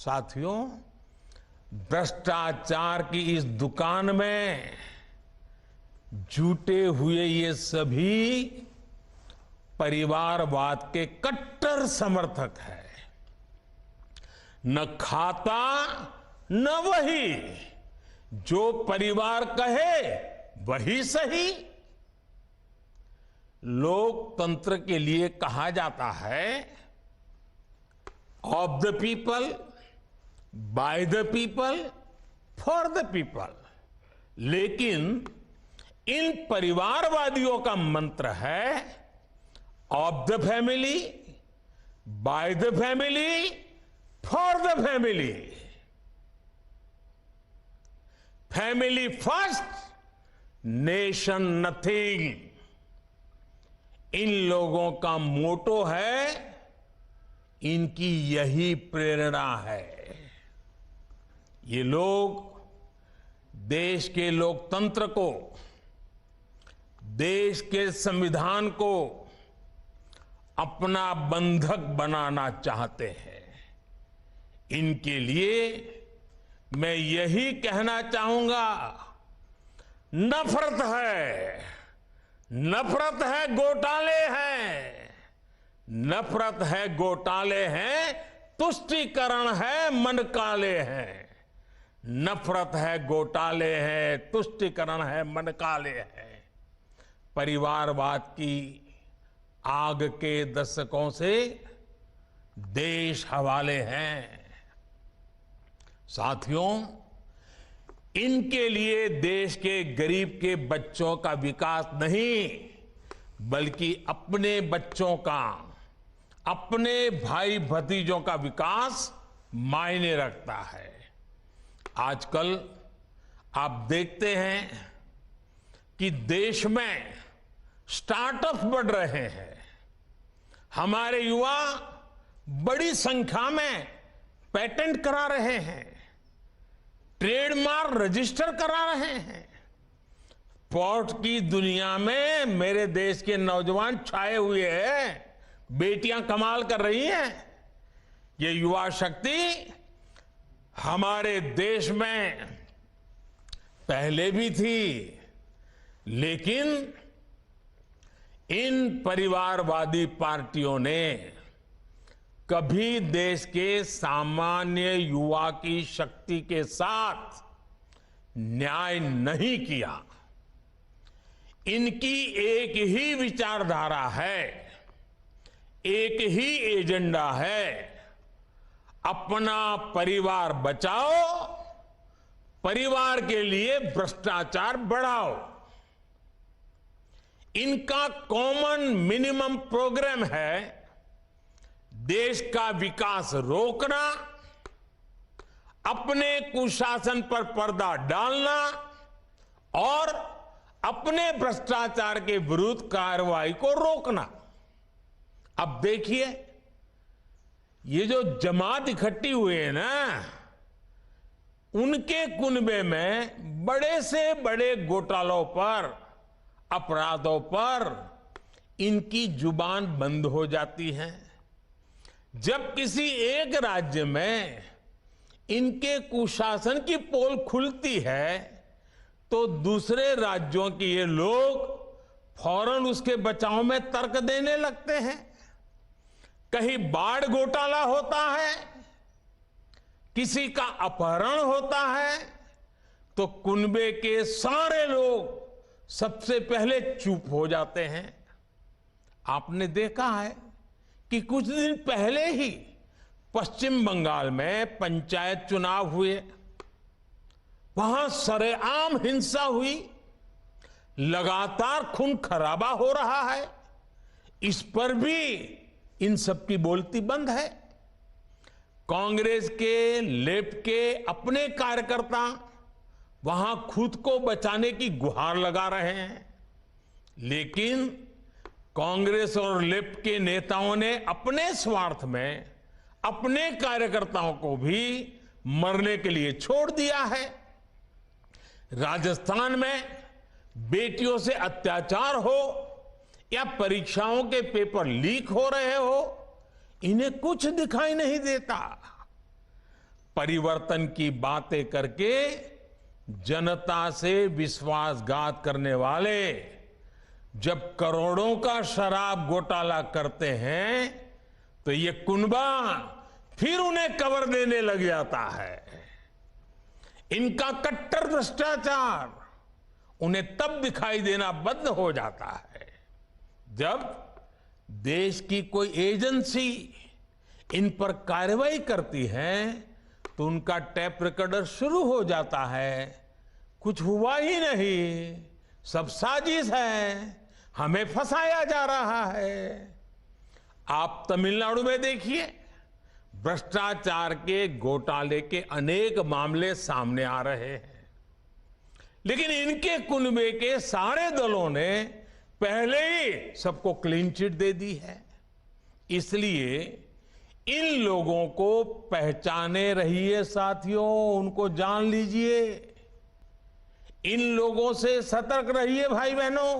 साथियों, भ्रष्टाचार की इस दुकान में जुटे हुए ये सभी परिवारवाद के कट्टर समर्थक हैं। न खाता न वही, जो परिवार कहे वही सही। लोकतंत्र के लिए कहा जाता है of the people, by the people, for the people. लेकिन इन परिवारवादियों का मंत्र है of the family, by the family, for the family. Family first, nation nothing. इन लोगों का मोटो है, इनकी यही प्रेरणा है। ये लोग देश के लोकतंत्र को, देश के संविधान को अपना बंधक बनाना चाहते हैं। इनके लिए मैं यही कहना चाहूंगा, नफरत है, नफरत है, घोटाले हैं, नफरत है, घोटाले हैं, तुष्टीकरण है, मन काले हैं। नफरत है, घोटाले हैं, तुष्टीकरण है, मन काले हैं। परिवारवाद की आग के दशकों से देश हवाले हैं। साथियों, इनके लिए देश के गरीब के बच्चों का विकास नहीं, बल्कि अपने बच्चों का, अपने भाई भतीजों का विकास मायने रखता है। आजकल आप देखते हैं कि देश में स्टार्टअप बढ़ रहे हैं। हमारे युवा बड़ी संख्या में पेटेंट करा रहे हैं, ट्रेडमार्क रजिस्टर करा रहे हैं। स्पोर्ट की दुनिया में मेरे देश के नौजवान छाए हुए हैं, बेटियां कमाल कर रही हैं। ये युवा शक्ति हमारे देश में पहले भी थी, लेकिन इन परिवारवादी पार्टियों ने कभी देश के सामान्य युवा की शक्ति के साथ न्याय नहीं किया। इनकी एक ही विचारधारा है, एक ही एजेंडा है, अपना परिवार बचाओ, परिवार के लिए भ्रष्टाचार बढ़ाओ। इनका कॉमन मिनिमम प्रोग्राम है देश का विकास रोकना, अपने कुशासन पर पर्दा डालना और अपने भ्रष्टाचार के विरुद्ध कार्रवाई को रोकना। अब देखिए, ये जो जमात इकट्ठी हुई है ना, उनके कुनबे में बड़े से बड़े घोटालों पर, अपराधों पर इनकी जुबान बंद हो जाती है। जब किसी एक राज्य में इनके कुशासन की पोल खुलती है, तो दूसरे राज्यों के ये लोग फौरन उसके बचाव में तर्क देने लगते हैं। कहीं बाढ़ घोटाला होता है, किसी का अपहरण होता है, तो कुनबे के सारे लोग सबसे पहले चुप हो जाते हैं। आपने देखा है कि कुछ दिन पहले ही पश्चिम बंगाल में पंचायत चुनाव हुए, वहां सरेआम हिंसा हुई, लगातार खून खराबा हो रहा है। इस पर भी इन सबकी बोलती बंद है। कांग्रेस के, लेफ्ट के अपने कार्यकर्ता वहां खुद को बचाने की गुहार लगा रहे हैं, लेकिन कांग्रेस और लेफ्ट के नेताओं ने अपने स्वार्थ में अपने कार्यकर्ताओं को भी मरने के लिए छोड़ दिया है। राजस्थान में बेटियों से अत्याचार हो या परीक्षाओं के पेपर लीक हो रहे हो, इन्हें कुछ दिखाई नहीं देता। परिवर्तन की बातें करके जनता से विश्वासघात करने वाले जब करोड़ों का शराब घोटाला करते हैं तो ये कुनबा फिर उन्हें कवर देने लग जाता है। इनका कट्टर भ्रष्टाचार उन्हें तब दिखाई देना बंद हो जाता है जब देश की कोई एजेंसी इन पर कार्रवाई करती है तो उनका टैप रिकॉर्डर शुरू हो जाता है, कुछ हुआ ही नहीं, सब साजिश है, हमें फंसाया जा रहा है। आप तमिलनाडु में देखिए, भ्रष्टाचार के घोटाले के अनेक मामले सामने आ रहे हैं, लेकिन इनके कुनबे के सारे दलों ने पहले ही सबको क्लीन चिट दे दी है। इसलिए इन लोगों को पहचाने रहिए साथियों, उनको जान लीजिए, इन लोगों से सतर्क रहिए भाई बहनों।